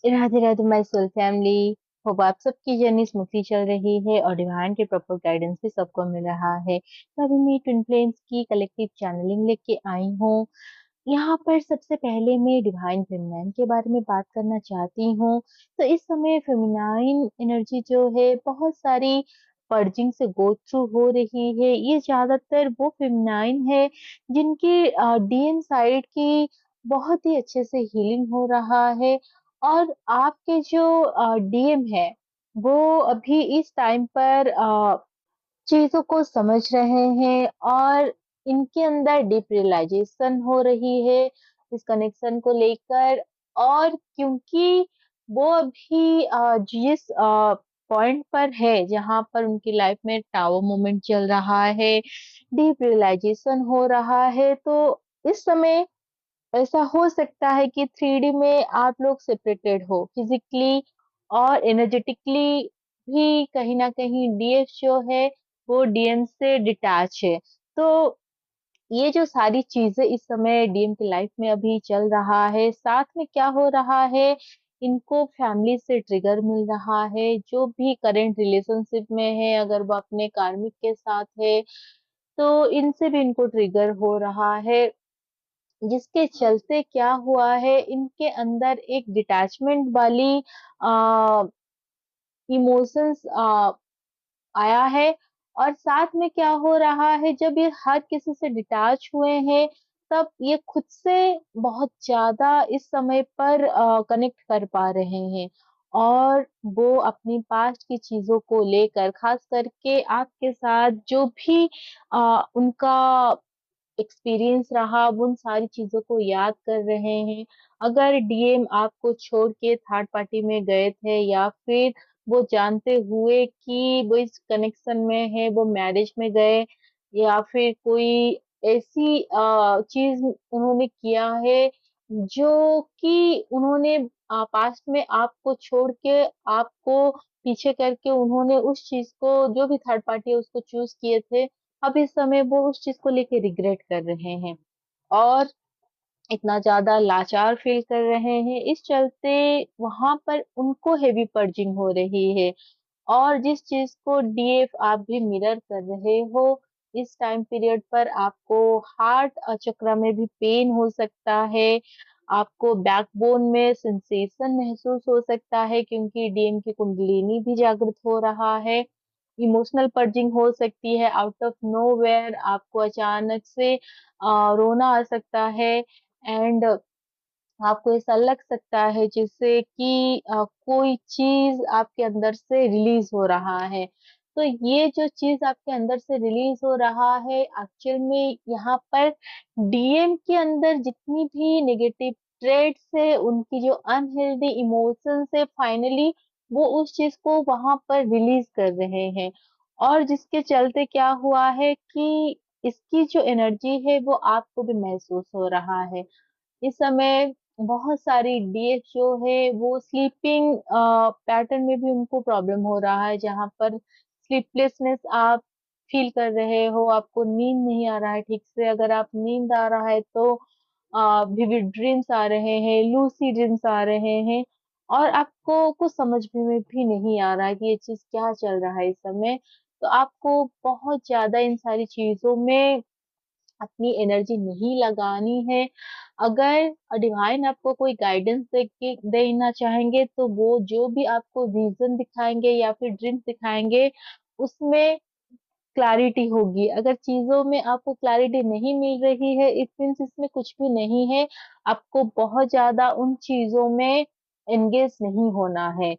Radhe Radhe my soul family. Hope आप सबकी journey smoothly चल रही है और डिवाइन के प्रॉपर गाइडेंस भी सबको मिल रहा है। तो अभी मैं ट्विन फ्लेम्स की कलेक्टिव चैनलिंग लेके आई हूँ। यहाँ पर सबसे पहले मैं डिवाइन फेमिनाइन के बारे में बात करना चाहती हूँ। तो इस समय फेमिनाइन एनर्जी जो है बहुत सारी पर्जिंग से गो थ्रू हो रही है। ये ज्यादातर वो फेमिनाइन है जिनकी डीएम साइड की बहुत ही अच्छे से हीलिंग हो रहा है। और आपके जो डीएम है वो अभी इस टाइम पर चीजों को समझ रहे हैं और इनके अंदर डीप रियलाइजेशन हो रही है इस कनेक्शन को लेकर। और क्योंकि वो अभी जिस पॉइंट पर है जहां पर उनकी लाइफ में टावर मोमेंट चल रहा है, डीप रियलाइजेशन हो रहा है, तो इस समय ऐसा हो सकता है कि 3D में आप लोग सेपरेटेड हो फिजिकली और एनर्जेटिकली भी। कहीं ना कहीं डीएफ जो है वो डीएम से डिटैच है। तो ये जो सारी चीजें इस समय डीएम की लाइफ में अभी चल रहा है, साथ में क्या हो रहा है, इनको फैमिली से ट्रिगर मिल रहा है। जो भी करंट रिलेशनशिप में है, अगर वो अपने कार्मिक के साथ है तो इनसे भी इनको ट्रिगर हो रहा है, जिसके चलते क्या हुआ है, इनके अंदर एक डिटैचमेंट वाली इमोशंस आया है। और साथ में क्या हो रहा है, जब ये हर किसी से डिटैच हुए हैं तब ये खुद से बहुत ज्यादा इस समय पर कनेक्ट कर पा रहे हैं। और वो अपनी पास्ट की चीजों को लेकर, खास करके आपके साथ जो भी उनका एक्सपीरियंस रहा, वो उन सारी चीजों को याद कर रहे हैं। अगर डीएम आपको छोड़ के थर्ड पार्टी में गए थे, या फिर वो जानते हुए कि वो इस कनेक्शन में है वो मैरिज में गए, या फिर कोई ऐसी चीज उन्होंने किया है जो कि उन्होंने पास्ट में आपको छोड़ के, आपको पीछे करके, उन्होंने उस चीज को, जो भी थर्ड पार्टी है उसको चूज किए थे, अब इस समय वो उस चीज को लेके रिग्रेट कर रहे हैं और इतना ज्यादा लाचार फील कर रहे हैं। इस चलते वहां पर उनको हेवी पर्जिंग हो रही है। और जिस चीज को डीएफ आप भी मिरर कर रहे हो, इस टाइम पीरियड पर आपको हार्ट चक्र में भी पेन हो सकता है, आपको बैकबोन में सेंसेशन महसूस हो सकता है, क्योंकि डीएम की कुंडलिनी भी जागृत हो रहा है। इमोशनल पर्जिंग हो सकती है, आउट ऑफ नोवेयर आपको अचानक से रोना आ सकता है। एंड आपको ऐसा लग सकता है जैसे कि कोई चीज आपके अंदर से रिलीज हो रहा है। तो ये जो चीज आपके अंदर से रिलीज हो रहा है, एक्चुअल में यहाँ पर डीएम के अंदर जितनी भी नेगेटिव ट्रेड्स है, उनकी जो अनहेल्दी इमोशंस है, फाइनली वो उस चीज को वहां पर रिलीज कर रहे हैं। और जिसके चलते क्या हुआ है कि इसकी जो एनर्जी है वो आपको भी महसूस हो रहा है। इस समय बहुत सारी डीएफ जो है वो स्लीपिंग पैटर्न में भी उनको प्रॉब्लम हो रहा है, जहाँ पर स्लीपलेसनेस आप फील कर रहे हो, आपको नींद नहीं आ रहा है ठीक से। अगर आप नींद आ रहा है तो विविड ड्रीम्स आ रहे हैं, लूसी ड्रीम्स आ रहे हैं, और आपको कुछ समझ में भी नहीं आ रहा है कि ये चीज क्या चल रहा है इस समय। तो आपको बहुत ज्यादा इन सारी चीजों में अपनी एनर्जी नहीं लगानी है। अगर डिवाइन आपको कोई गाइडेंस दे के देना चाहेंगे, तो वो जो भी आपको विजन दिखाएंगे या फिर ड्रीम्स दिखाएंगे, उसमें क्लैरिटी होगी। अगर चीजों में आपको क्लैरिटी नहीं मिल रही है, इट मीन्स इसमें कुछ भी नहीं है। आपको बहुत ज्यादा उन चीजों में एंगेज नहीं होना है।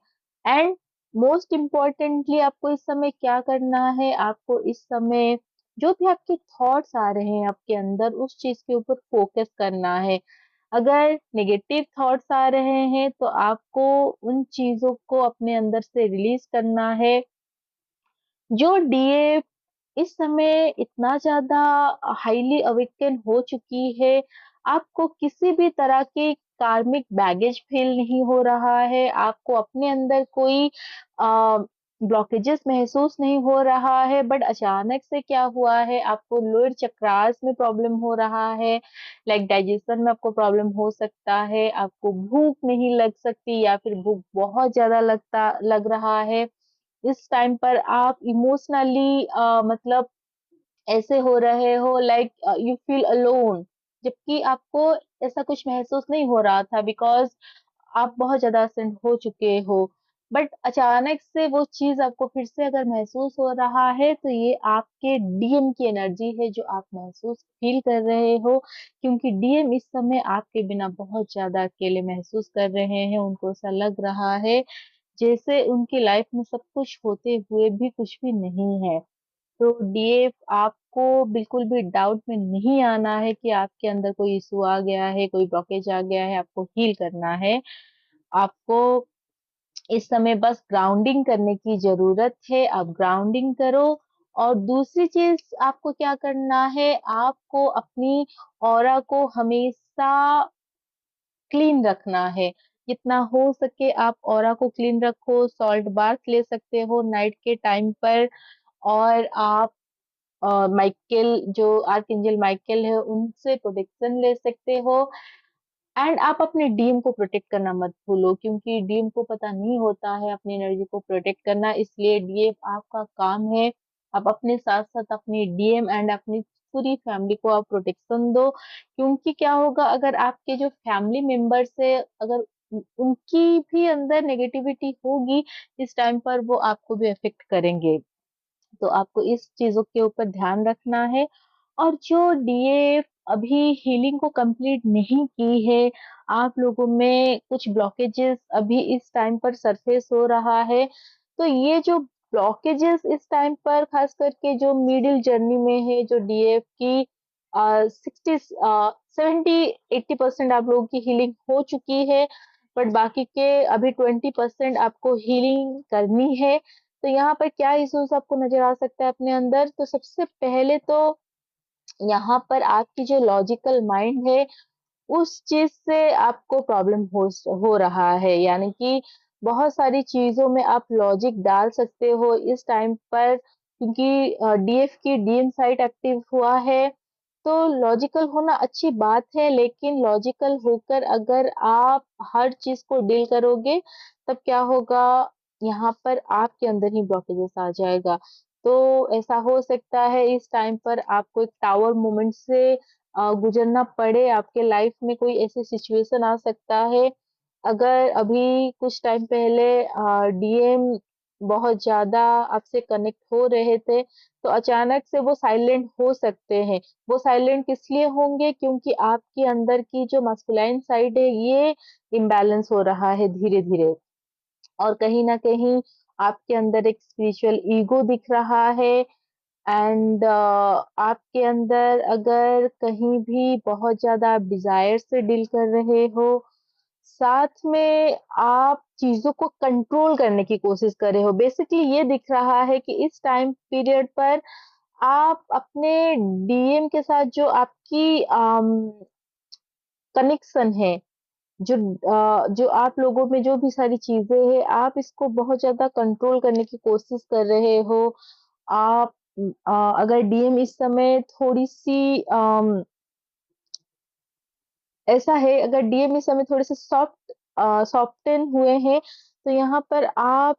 एंड मोस्ट इम्पोर्टेंटली आपको इस समय क्या करना है, आपको इस समय जो भी आपके थॉट्स आ रहे हैं आपके अंदर, उस चीज के ऊपर फोकस करना है। अगर नेगेटिव थॉट्स आ रहे हैं तो आपको उन चीजों को अपने अंदर से रिलीज करना है। जो डीए इस समय इतना ज्यादा हाईली अवेकन हो चुकी है, आपको किसी भी तरह की कार्मिक बैगेज फील नहीं हो रहा है, आपको अपने अंदर कोई ब्लॉकेजेस महसूस नहीं हो रहा है, बट अचानक से क्या हुआ है, आपको लोअर चक्रास में प्रॉब्लम हो रहा है, लाइक डाइजेशन में आपको प्रॉब्लम हो सकता है, आपको भूख नहीं लग सकती या फिर भूख बहुत ज़्यादा लग रहा है। इस टाइम पर आप इमोशनली मतलब ऐसे हो रहे हो, लाइक यू फील अलोन, जबकि आपको ऐसा कुछ महसूस नहीं हो रहा था, बिकॉज़ आप बहुत ज़्यादा असेंड हो चुके हो। बट अचानक से वो चीज़ आपको फिर से अगर महसूस हो रहा है, तो ये आपके डीएम की एनर्जी है जो आप महसूस फ़ील कर रहे हो, क्योंकि डीएम इस समय आपके बिना बहुत ज़्यादा अकेले महसूस कर रहे हैं। उनको ऐसा लग रहा है जैसे उनकी लाइफ़ में सब कुछ होते हुए भी कुछ भी नहीं है। तो डीएफ आपको बिल्कुल भी डाउट में नहीं आना है कि आपके अंदर कोई इश्यू आ गया है, कोई ब्लॉकेज आ गया है, आपको हील करना है। आपको इस समय बस ग्राउंडिंग करने की ज़रूरत है, आप ग्राउंडिंग करो। और दूसरी चीज़ आपको क्या करना है, आपको अपनी ऑरा को हमेशा क्लीन रखना है। जितना हो सके आप ऑरा को क्लीन रखो, सॉल्ट बाथ ले सकते हो नाइट के टाइम पर। और आप माइकेल जो आर्कएंजल माइकेल है, उनसे प्रोटेक्शन ले सकते हो। एंड आप अपने डीएम को प्रोटेक्ट करना मत भूलो, क्योंकि डीएम को पता नहीं होता है अपनी एनर्जी को प्रोटेक्ट करना, इसलिए डीएम आपका काम है। आप अपने साथ-साथ अपनी डीएम एंड अपनी पूरी फैमिली को आप प्रोटेक्शन दो, क्योंकि क्या होगा अगर आपके जो फैमिली मेंबर्स है, अगर उनकी भी अंदर नेगेटिविटी होगी, इस टाइम पर वो आपको भी अफेक्ट करेंगे। तो आपको इस चीज़ों के ऊपर ध्यान रखना है। और जो डीएफ अभी हीलिंग को कंप्लीट नहीं की है, आप लोगों में कुछ ब्लॉकेजेस अभी इस टाइम पर सरफेस हो रहा है। तो ये जो ब्लॉकेजेस इस टाइम पर खास करके जो मिडिल जर्नी में है, जो डीएफ की 60 70-80% आप लोगों की हीलिंग हो चुकी है, बट बाकी के अभी 20% आपको हीलिंग करनी है। तो यहाँ पर क्या इश्यूज़ आपको नज़र आ सकता है अपने अंदर? तो सबसे पहले तो यहाँ पर आपकी जो लॉजिकल माइंड है, उस चीज़ से आपको प्रॉब्लम हो रहा है। यानी कि बहुत सारी चीज़ों में आप लॉजिक डाल सकते हो इस टाइम पर, क्योंकि डीएफ की डीएम साइट एक्टिव हुआ है। तो लॉजिकल होना अच्छी बात है, लेकिन लॉजिकल होकर अगर आप हर चीज़ को डील करोगे, तब क्या होगा, यहाँ पर आपके अंदर ही ब्लॉकेजेस आ जाएगा। तो ऐसा हो सकता है इस टाइम पर आपको एक टावर मोमेंट से गुज़रना पड़े, आपके लाइफ में कोई ऐसी सिचुएशन आ सकता है। अगर अभी कुछ टाइम पहले डीएम बहुत ज़्यादा आपसे कनेक्ट हो रहे थे, तो अचानक से वो साइलेंट हो सकते हैं। वो साइलेंट किस लिए होंगे? क्योंकि आपके अंदर की जो मस्कुलाइन साइड है, ये इम्बैलेंस हो रहा है धीरे-धीरे। और कहीं न कहीं आपके अंदर एक स्पिरिचुअल ईगो दिख रहा है। एंड आपके अंदर अगर कहीं भी बहुत ज़्यादा आप डिज़ायर से डील कर रहे हो, साथ में आप चीज़ों को कंट्रोल करने की कोशिश कर रहे हो। बेसिकली ये दिख रहा है कि इस टाइम पीरियड पर आप अपने डीएम के साथ जो आपकी कनेक्शन है, जो आप लोगों में जो भी सारी चीज़ें हैं, आप इसको बहुत ज़्यादा कंट्रोल करने की कोशिश कर रहे हो। आप अगर डीएम इस समय थोड़ी-सी ऐसा है, अगर डीएम इस समय थोड़े-से सॉफ्टन हुए हैं, तो यहाँ पर आप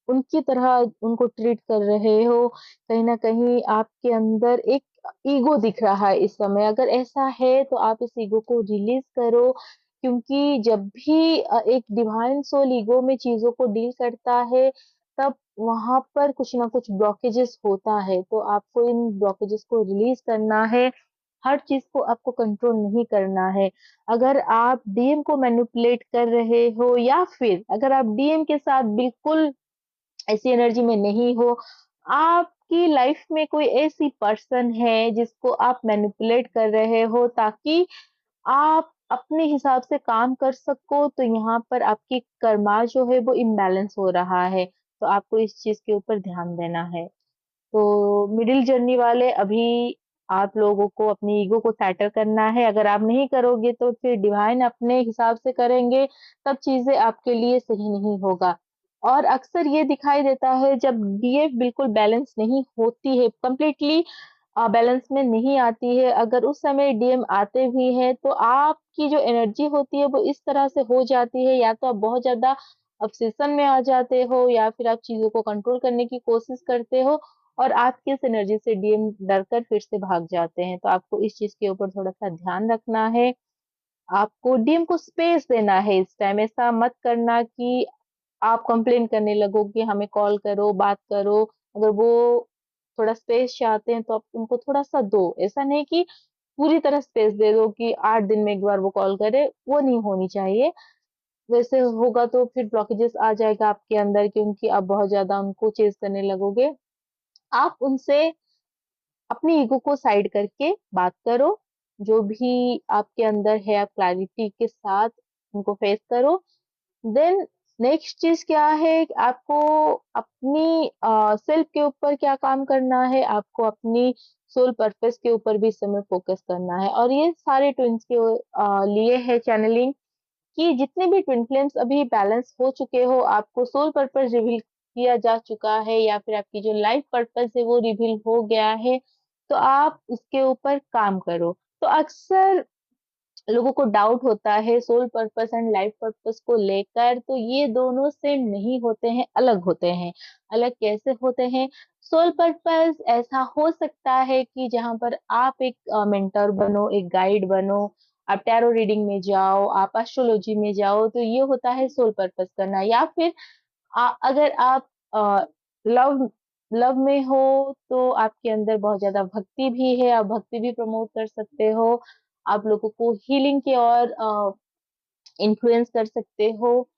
उनकी तरह उनको ट्रीट कर रहे हो। कहीं न कहीं आपके अंदर एक ईगो दिख रहा है इस समय। अगर ऐसा है, तो आप इस ईगो को रिलीज़ करो, क्योंकि जब भी एक डिवाइन सोल ईगो में चीज़ों को डील करता है, तब वहाँ पर कुछ न कुछ ब्लॉकेजेस होता है। तो आपको इन ब्लॉकेजेस को रिलीज़ करना है। हर चीज़ को आपको कंट्रोल नहीं करना है। अगर आप डीएम को मैनिपुलेट कर रहे हो, या फिर अगर आप डीएम के साथ बिल्कुल ऐसी एनर्जी में नहीं हो, आपकी लाइफ में कोई ऐसी पर्सन है जिसको आप मैनिपुलेट कर रहे हो ताकि आप अपने हिसाब से काम कर सको, तो यहाँ पर आपकी कर्मा जो है वो इम्बैलेंस हो रहा है। तो आपको इस चीज़ के ऊपर ध्यान देना है। तो मिडिल जर्नी वाले अभी आप लोगों को अपनी ईगो को सेटल करना है। अगर आप नहीं करोगे, तो फिर डिवाइन अपने हिसाब से करेंगे, तब चीज़ें आपके लिए सही नहीं होगा। और अक्सर ये दिखाई देता है जब डीएफ बिल्कुल बैलेंस नहीं होती है, कंप्लीटली बैलेंस में नहीं आती है, अगर उस समय डीएम आते भी हैं, तो आपकी जो एनर्जी होती है वो इस तरह से हो जाती है, या तो आप बहुत ज़्यादा ऑब्सेशन में आ जाते हो या फिर आप चीज़ों को कंट्रोल करने की कोशिश करते हो और आपकी इस एनर्जी से डीएम डरकर फिर से भाग जाते हैं। तो आपको इस चीज़ के ऊपर थोड़ा-सा ध्यान रखना है। आपको डीएम को स्पेस देना है इस टाइम, ऐसा मत करना कि आप कंप्लेन करने लगो कि हमें कॉल करो, बात करो। अगर वो थोड़ा स्पेस चाहते हैं तो आप उनको थोड़ा-सा दो। ऐसा नहीं कि पूरी तरह स्पेस दे दो कि 8 दिन में 1 बार वो कॉल करे, वो नहीं होनी चाहिए। वैसे होगा तो फिर ब्लॉकेजेस आ जाएगा आपके अंदर क्योंकि आप बहुत ज़्यादा उनको चेज़ करने लगोगे। आप उनसे अपनी ईगो को साइड करके बात करो। जो भी आपके अंदर है आप क्लैरिटी के साथ उनको फेस करो। देन नेक्स्ट चीज़ क्या है कि आपको अपनी सेल्फ के ऊपर क्या काम करना है, आपको अपनी सोल पर्पस के ऊपर भी इस समय फोकस करना है और ये सारे ट्विन्स के लिए है चैनलिंग कि जितने भी ट्विन फ्लेम्स अभी बैलेंस हो चुके हो, आपको सोल पर्पस रिवील किया जा चुका है या फिर आपकी जो लाइफ पर्पस है वो रिवील हो गया है, तो आप उसके ऊपर काम करो। तो अक्सर लोगों को डाउट होता है soul purpose and life purpose को लेकर, तो ये दोनों सेम नहीं होते हैं, अलग होते हैं। अलग कैसे होते हैं? सोल पर्पस ऐसा हो सकता है कि जहाँ पर आप एक मेंटर बनो, एक गाइड बनो, आप टैरो रीडिंग में जाओ, आप एस्ट्रोलॉजी में जाओ, तो ये होता है सोल पर्पस करना। या फिर अगर आप अ, लव लव में हो तो आपके अंदर बहुत ज़्यादा भक्ति भी है, आप भक्ति भी प्रमोट कर सकते हो। आप लोगों को हीलिंग की ओर इन्फ्लुएंस कर सकते हो।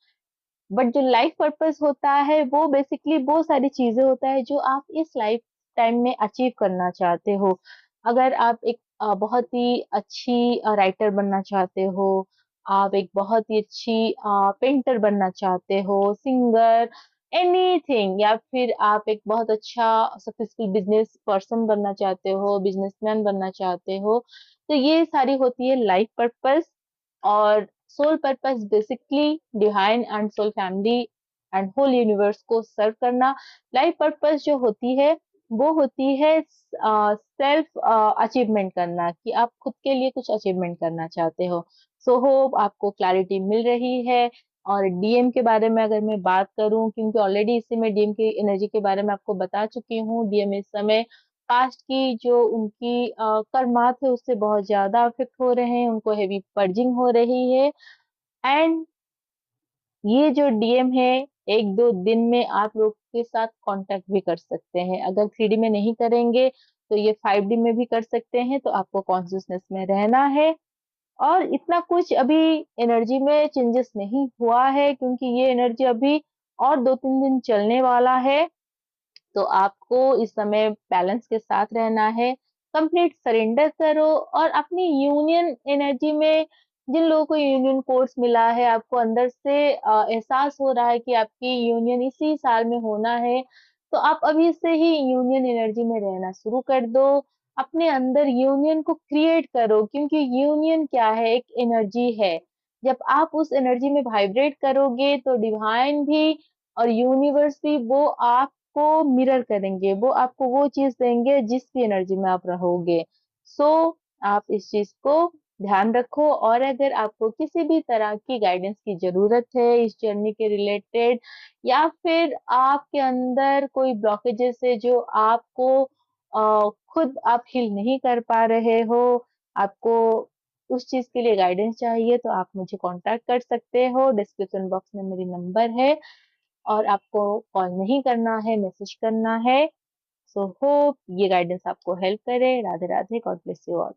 बट जो लाइफ पर्पस होता है वो बेसिकली वो सारी चीज़ें होता है जो आप इस लाइफ टाइम में अचीव करना चाहते हो। अगर आप एक बहुत ही अच्छी राइटर बनना चाहते हो, आप एक बहुत ही अच्छी पेंटर बनना चाहते हो, सिंगर, एनीथिंग या फिर आप एक बहुत अच्छा सक्सेसफुल बिज़नेस पर्सन बनना चाहते हो, बिज़नेसमैन बनना चाहते हो, तो ये सारी होती है लाइफ पर्पस और soul purpose basically divine and soul family and whole universe को सर्व करना। लाइफ पर्पस जो होती है वो होती है सेल्फ अचीवमेंट करना कि आप खुद के लिए कुछ अचीवमेंट करना चाहते हो। सो होप आपको क्लैरिटी मिल रही है। और डीएम के बारे में अगर मैं बात करूं क्योंकि ऑलरेडी इसी में डीएम की एनर्जी के बारे में आपको बता चुकी हूँ। डीएम इस समय पास्ट की जो उनकी कर्मात है उससे बहुत ज़्यादा अफ़ेक्ट हो रहे हैं, उनको हेवी पर्जिंग हो रही है एंड ये जो डीएम है 1-2 दिन में आप लोग के साथ कॉन्टैक्ट भी कर सकते हैं। अगर 3डी में नहीं करेंगे तो ये 5डी में भी कर सकते हैं, तो आपको कॉन्शियसनेस में रहना है और इतना कुछ अभी एनर्जी में चेंजेस नहीं हुआ है क्योंकि ये एनर्जी अभी और 2-3 दिन चलने वाला है। तो आपको इस समय बैलेंस के साथ रहना है, कंप्लीट सरेंडर करो और अपनी यूनियन एनर्जी में जिन लोगों को यूनियन कोर्स मिला है, आपको अंदर से एहसास हो रहा है कि आपकी यूनियन इसी साल में होना है, तो आप अभी से ही यूनियन एनर्जी में रहना शुरू कर दो। अपने अंदर यूनियन को क्रिएट करो क्योंकि यूनियन क्या है? एक एनर्जी है। जब आप उस एनर्जी में वाइब्रेट करोगे तो डिवाइन भी और यूनिवर्स भी वो आपको मिरर करेंगे, वो आपको वो चीज़ देंगे जिस भी एनर्जी में आप रहोगे। सो आप इस चीज़ को ध्यान रखो और अगर आपको किसी भी तरह की गाइडेंस की ज़रूरत है इस जर्नी के रिलेटेड या फिर आपके अंदर कोई ब्लॉकेजेस है जो आपको खुद आप हील नहीं कर पा रहे हो, आपको उस चीज़ के लिए गाइडेंस चाहिए तो आप मुझे कॉन्टैक्ट कर सकते हो। डिस्क्रिप्शन बॉक्स में मेरी नंबर है। और आपको कॉल नहीं करना है, मैसेज करना है। सो होप ये गाइडेंस आपको हेल्प करे। Radhe Radhe, God bless you all.